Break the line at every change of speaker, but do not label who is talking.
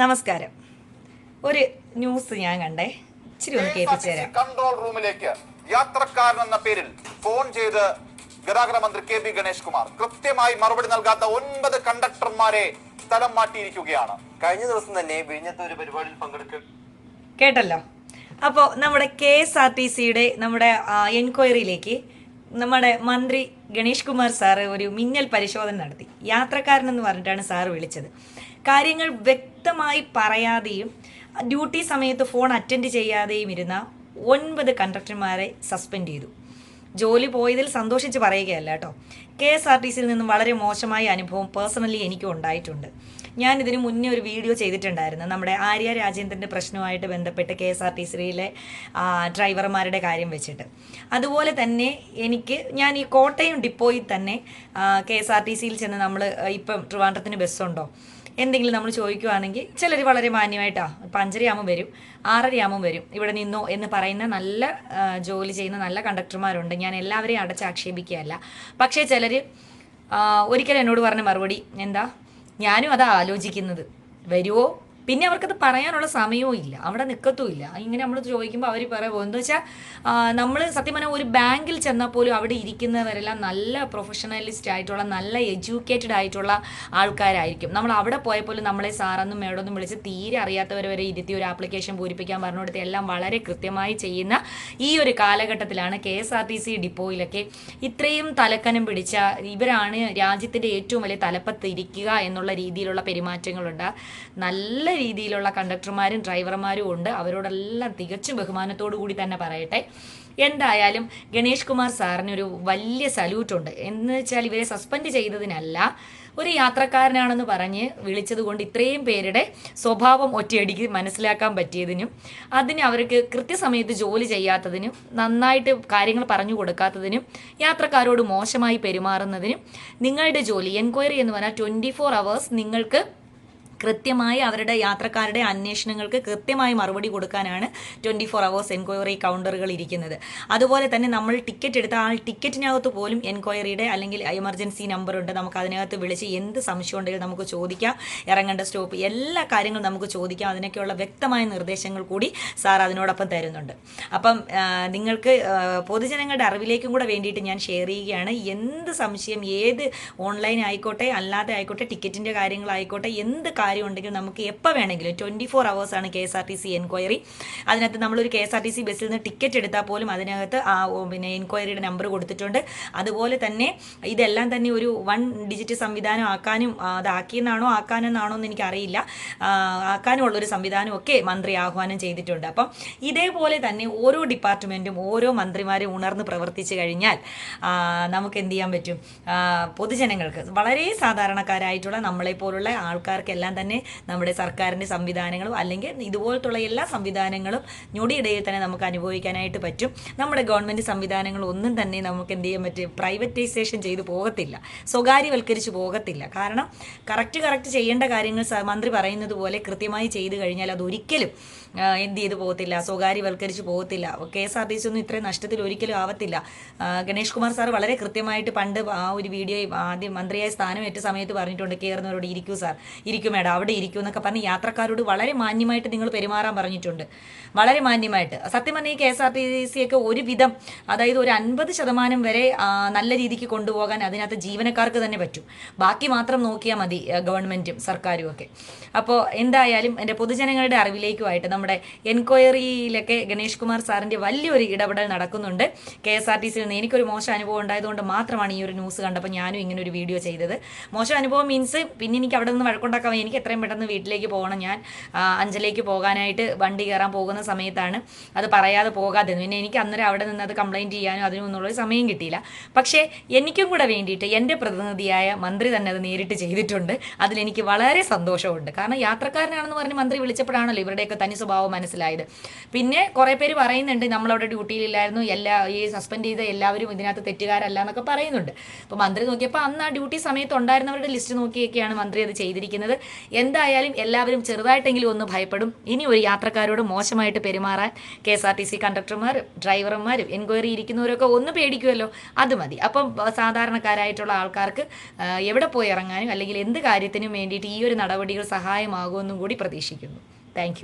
നമസ്കാരം. ഒരു ന്യൂസ് ഞാൻ കണ്ടേ, ഇച്ചിരി ഒന്ന് കേൾപ്പിച്ചു തരാം.
കൺട്രോൾ റൂമിലേക്ക് യാത്രക്കാരൻ എന്ന പേരിൽ ഫോൺ ചെയ്ത് ഗതാഗത മന്ത്രി കെ ഗണേഷ് കുമാർ കൃത്യമായി മറുപടി നൽകാത്ത 9 കണ്ടക്ടർമാരെ സ്ഥലം മാറ്റിയിരിക്കുകയാണ്.
കഴിഞ്ഞ ദിവസം തന്നെ വിഴിഞ്ഞത്ത് ഒരു പരിപാടിയിൽ പങ്കെടുക്കുക
കേട്ടല്ലോ. അപ്പോൾ നമ്മുടെ KSRTCയുടെ നമ്മുടെ എൻക്വയറിയിലേക്ക് നമ്മുടെ മന്ത്രി ഗണേഷ് കുമാർ സാറ് ഒരു മിന്നൽ പരിശോധന നടത്തി. യാത്രക്കാരനെന്ന് പറഞ്ഞിട്ടാണ് സാറ് വിളിച്ചത്. കാര്യങ്ങൾ വ്യക്തമായി പറയാതെയും ഡ്യൂട്ടി സമയത്ത് ഫോൺ അറ്റൻഡ് ചെയ്യാതെയും ഇരുന്ന 9 കണ്ടക്ടർമാരെ സസ്പെൻഡ് ചെയ്തു. ജോലി പോയതിൽ സന്തോഷിച്ച് പറയുകയല്ല കേട്ടോ. KSRTCയിൽ നിന്നും വളരെ മോശമായ അനുഭവം പേഴ്സണലി എനിക്കും ഉണ്ടായിട്ടുണ്ട്. ഞാൻ ഇതിനു മുന്നേ ഒരു വീഡിയോ ചെയ്തിട്ടുണ്ടായിരുന്നു, നമ്മുടെ ആര്യ രാജേന്ദ്രൻ്റെ പ്രശ്നവുമായിട്ട് ബന്ധപ്പെട്ട് KSRTCയിലെ ഡ്രൈവർമാരുടെ കാര്യം വെച്ചിട്ട്. അതുപോലെ തന്നെ ഞാൻ ഈ കോട്ടയം ഡിപ്പോയിൽ തന്നെ KSRTCയിൽ ചെന്ന് നമ്മൾ ഇപ്പം ട്രിവാൻഡ്രത്തിന് ബസ്സുണ്ടോ എന്തെങ്കിലും നമ്മൾ ചോദിക്കുകയാണെങ്കിൽ ചിലർ വളരെ മാന്യമായിട്ടാണ് 5:30 വരും, 6:30 വരും, ഇവിടെ നിന്നോ എന്ന് പറയുന്ന നല്ല ജോലി ചെയ്യുന്ന നല്ല കണ്ടക്ടർമാരുണ്ട്. ഞാൻ എല്ലാവരെയും അടച്ചാക്ഷേപിക്കുകയല്ല. പക്ഷേ ചിലർ ഒരിക്കലും എന്നോട് പറഞ്ഞ മറുപടി എന്താ, ഞാനും അതാ ആലോചിക്കുന്നത്, വരുമോ? പിന്നെ അവർക്കത് പറയാനുള്ള സമയവും ഇല്ല, അവിടെ നിൽക്കത്തുമില്ല. ഇങ്ങനെ നമ്മൾ ചോദിക്കുമ്പോൾ അവർ പറയുമോ എന്താ വെച്ചാൽ, നമ്മൾ സത്യം പറഞ്ഞാൽ ഒരു ബാങ്കിൽ ചെന്നാൽ പോലും അവിടെ ഇരിക്കുന്നവരെല്ലാം നല്ല പ്രൊഫഷണലിസ്റ്റ് ആയിട്ടുള്ള നല്ല എഡ്യൂക്കേറ്റഡ് ആയിട്ടുള്ള ആൾക്കാരായിരിക്കും. നമ്മൾ അവിടെ പോയപ്പോലും നമ്മളെ സാറെന്നും മേഡൊന്നും വിളിച്ച് തീരെ അറിയാത്തവർ വരെ ഇരുത്തി ഒരു ആപ്ലിക്കേഷൻ പൂരിപ്പിക്കാൻ പറഞ്ഞു കൊടുത്ത് എല്ലാം വളരെ കൃത്യമായി ചെയ്യുന്ന ഈ ഒരു കാലഘട്ടത്തിലാണ് KSRTC ഡിപ്പോയിലൊക്കെ ഇത്രയും തലക്കനം പിടിച്ച ഇവരാണ് രാജ്യത്തിൻ്റെ ഏറ്റവും വലിയ തലപ്പത്ത് ഇരിക്കുക എന്നുള്ള രീതിയിലുള്ള പെരുമാറ്റങ്ങളുണ്ട്. നല്ല രീതിയിലുള്ള കണ്ടക്ടർമാരും ഡ്രൈവർമാരും ഉണ്ട്. അവരോടെല്ലാം തികച്ചും ബഹുമാനത്തോടു കൂടി തന്നെ പറയട്ടെ. എന്തായാലും ഗണേഷ് കുമാർ സാറിനൊരു വലിയ സല്യൂട്ടുണ്ട്. എന്ന് വെച്ചാൽ ഇവരെ സസ്പെൻഡ് ചെയ്തതിനല്ല, ഒരു യാത്രക്കാരനാണെന്ന് പറഞ്ഞ് വിളിച്ചതുകൊണ്ട് ഇത്രയും പേരുടെ സ്വഭാവം ഒറ്റയടിക്ക് മനസ്സിലാക്കാൻ പറ്റിയതിനും അതിന് അവർക്ക് കൃത്യസമയത്ത് ജോലി ചെയ്യാത്തതിനും നന്നായിട്ട് കാര്യങ്ങൾ പറഞ്ഞു കൊടുക്കാത്തതിനും യാത്രക്കാരോട് മോശമായി പെരുമാറുന്നതിനും നിങ്ങളുടെ ജോലി എൻക്വയറി എന്ന് പറഞ്ഞാൽ 24 hours നിങ്ങൾക്ക് കൃത്യമായി അവരുടെ യാത്രക്കാരുടെ അന്വേഷണങ്ങൾക്ക് കൃത്യമായി മറുപടി കൊടുക്കാനാണ് 24 hours എൻക്വയറി കൗണ്ടറുകൾ ഇരിക്കുന്നത്. അതുപോലെ തന്നെ നമ്മൾ ടിക്കറ്റ് എടുത്ത ടിക്കറ്റിനകത്ത് പോലും എൻക്വയറിയുടെ അല്ലെങ്കിൽ എമർജൻസി നമ്പർ ഉണ്ട്. നമുക്ക് അതിനകത്ത് വിളിച്ച് എന്ത് സംശയം ഉണ്ടെങ്കിലും നമുക്ക് ചോദിക്കാം. ഇറങ്ങേണ്ട സ്റ്റോപ്പ് എല്ലാ കാര്യങ്ങളും നമുക്ക് ചോദിക്കാം. അതിനൊക്കെയുള്ള വ്യക്തമായ നിർദ്ദേശങ്ങൾ കൂടി സാർ അതിനോടൊപ്പം തരുന്നുണ്ട്. അപ്പം നിങ്ങൾക്ക് പൊതുജനങ്ങളുടെ അറിവിലേക്കും കൂടെ വേണ്ടിയിട്ട് ഞാൻ ഷെയർ ചെയ്യുകയാണ്. എന്ത് സംശയം, ഏത് ഓൺലൈൻ ആയിക്കോട്ടെ അല്ലാതെ ആയിക്കോട്ടെ, ടിക്കറ്റിൻ്റെ കാര്യങ്ങളായിക്കോട്ടെ, എന്ത് കാര്യം ഉണ്ടെങ്കിൽ നമുക്ക് എപ്പോൾ വേണമെങ്കിലും 24 hours ആണ് KSRTC എൻക്വയറി. അതിനകത്ത് നമ്മളൊരു KSRTC ബസ്സിൽ നിന്ന് ടിക്കറ്റ് എടുത്താൽ പോലും അതിനകത്ത് പിന്നെ എൻക്വയറിയുടെ നമ്പർ കൊടുത്തിട്ടുണ്ട്. അതുപോലെ തന്നെ ഇതെല്ലാം തന്നെ ഒരു 1 ഡിജിറ്റ് സംവിധാനം ആക്കാനും ആക്കാനെന്നാണോ എന്ന് എനിക്കറിയില്ല, ആക്കാനുമുള്ളൊരു സംവിധാനം ഒക്കെ മന്ത്രി ആഹ്വാനം ചെയ്തിട്ടുണ്ട്. അപ്പം ഇതേപോലെ തന്നെ ഓരോ ഡിപ്പാർട്ട്മെൻറ്റും ഓരോ മന്ത്രിമാരും ഉണർന്ന് പ്രവർത്തിച്ചു കഴിഞ്ഞാൽ നമുക്ക് എന്ത് ചെയ്യാൻ പറ്റും? പൊതുജനങ്ങൾക്ക് വളരെ സാധാരണക്കാരായിട്ടുള്ള നമ്മളെപ്പോലുള്ള ആൾക്കാർക്കെല്ലാം തന്നെ നമ്മുടെ സർക്കാരിൻ്റെ സംവിധാനങ്ങളും അല്ലെങ്കിൽ ഇതുപോലത്തുള്ള എല്ലാ സംവിധാനങ്ങളും ഞൊടിയിടയിൽ തന്നെ നമുക്ക് അനുഭവിക്കാനായിട്ട് പറ്റും. നമ്മുടെ ഗവൺമെൻറ് സംവിധാനങ്ങൾ ഒന്നും തന്നെ നമുക്ക് എന്ത് ചെയ്യാൻ പറ്റും? പ്രൈവറ്റൈസേഷൻ ചെയ്തു പോകത്തില്ല, സ്വകാര്യവൽക്കരിച്ച് പോകത്തില്ല. കാരണം കറക്റ്റ് ചെയ്യേണ്ട കാര്യങ്ങൾ മന്ത്രി പറയുന്നത് പോലെ കൃത്യമായി ചെയ്തു കഴിഞ്ഞാൽ അതൊരിക്കലും എന്ത് ചെയ്തു പോകത്തില്ല, സ്വകാര്യവൽക്കരിച്ച് പോകത്തില്ല. KSRTC ഒന്നും ഇത്രയും നഷ്ടത്തിൽ ഒരിക്കലും ആവത്തില്ല. ഗണേഷ് കുമാർ സാർ വളരെ കൃത്യമായിട്ട് പണ്ട് ഒരു വീഡിയോ ആദ്യം മന്ത്രിയായ സ്ഥാനമേറ്റ സമയത്ത് പറഞ്ഞിട്ടുണ്ട്, കയറുന്നവരോട് ഇരിക്കൂ സാർ, ഇരിക്കും മേഡം, അവിടെ ഇരിക്കൂ എന്നൊക്കെ പറഞ്ഞ് യാത്രക്കാരോട് വളരെ മാന്യമായിട്ട് നിങ്ങൾ പെരുമാറാൻ പറഞ്ഞിട്ടുണ്ട്. വളരെ മാന്യമായിട്ട്. സത്യം പറഞ്ഞാൽ ഈ KSRTC ഒക്കെ ഒരുവിധം, അതായത് ഒരു 50% വരെ നല്ല രീതിക്ക് കൊണ്ടുപോകാൻ അതിനകത്ത് ജീവനക്കാർക്ക് തന്നെ പറ്റും. ബാക്കി മാത്രം നോക്കിയാൽ മതി ഗവൺമെൻറ്റും സർക്കാരും ഒക്കെ. അപ്പോൾ എന്തായാലും എൻ്റെ പൊതുജനങ്ങളുടെ അറിവിലേക്കുമായിട്ട് നമ്മുടെ എൻക്വയറിയിലൊക്കെ ഗണേഷ് കുമാർ സാറിൻ്റെ വലിയൊരു ഇടപെടൽ നടക്കുന്നുണ്ട്. KSRTCയിൽ നിന്ന് എനിക്കൊരു മോശം അനുഭവം ഉണ്ടായതുകൊണ്ട് മാത്രമാണ് ഈ ഒരു ന്യൂസ് കണ്ടപ്പോൾ ഞാനും ഇങ്ങനെ ഒരു വീഡിയോ ചെയ്തത്. മോശം അനുഭവം മീൻസ് പിന്നെ എനിക്ക് അവിടെ നിന്ന് വഴക്കുണ്ടാക്കാൻ, എനിക്ക് എത്രയും പെട്ടെന്ന് വീട്ടിലേക്ക് പോകണം. ഞാൻ അഞ്ചലേക്ക് പോകാനായിട്ട് വണ്ടി കയറാൻ പോകുന്ന സമയത്താണ് അത് പറയാതെ പോകാതെ. പിന്നെ എനിക്ക് അന്നേരം അവിടെ നിന്ന് അത് കംപ്ലയിൻറ്റ് ചെയ്യാനോ അതിനൊന്നുള്ളൊരു സമയം കിട്ടിയില്ല. പക്ഷേ എനിക്കും കൂടെ വേണ്ടിയിട്ട് എൻ്റെ പ്രതിനിധിയായ മന്ത്രി തന്നെ അത് നേരിട്ട് ചെയ്തിട്ടുണ്ട്. അതിലെനിക്ക് വളരെ സന്തോഷമുണ്ട്. കാരണം യാത്രക്കാരനാണെന്ന് പറഞ്ഞ് മന്ത്രി വിളിച്ചപ്പോഴാണല്ലോ ഇവരുടെയൊക്കെ തനി സ്വഭാവം മനസ്സിലായത്. പിന്നെ കുറേ പേര് പറയുന്നുണ്ട് നമ്മളവിടെ ഡ്യൂട്ടിയിലില്ലായിരുന്നു, ഈ സസ്പെൻഡ് ചെയ്ത എല്ലാവരും ഇതിനകത്ത് തെറ്റുകാരല്ല എന്നൊക്കെ പറയുന്നുണ്ട്. അപ്പോൾ മന്ത്രി നോക്കിയപ്പോൾ അന്ന് ആ ഡ്യൂട്ടി സമയത്ത് ഉണ്ടായിരുന്നവരുടെ ലിസ്റ്റ് നോക്കിയൊക്കെയാണ് മന്ത്രി അത് ചെയ്തിരിക്കുന്നത്. എന്തായാലും എല്ലാവരും ചെറുതായിട്ടെങ്കിലും ഒന്ന് ഭയപ്പെടും. ഇനി ഒരു യാത്രക്കാരോട് മോശമായിട്ട് പെരുമാറാൻ KSRTC കണ്ടക്ടർമാരും ഡ്രൈവർമാരും എൻക്വയറി ഇരിക്കുന്നവരൊക്കെ ഒന്ന് പേടിക്കുമല്ലോ, അത് മതി. അപ്പം സാധാരണക്കാരായിട്ടുള്ള ആൾക്കാർക്ക് എവിടെ പോയി ഇറങ്ങാനും അല്ലെങ്കിൽ എന്ത് കാര്യത്തിനും വേണ്ടിയിട്ട് ഈ ഒരു നടപടികൾ സഹായമാകുമെന്നും കൂടി പ്രതീക്ഷിക്കുന്നു. താങ്ക്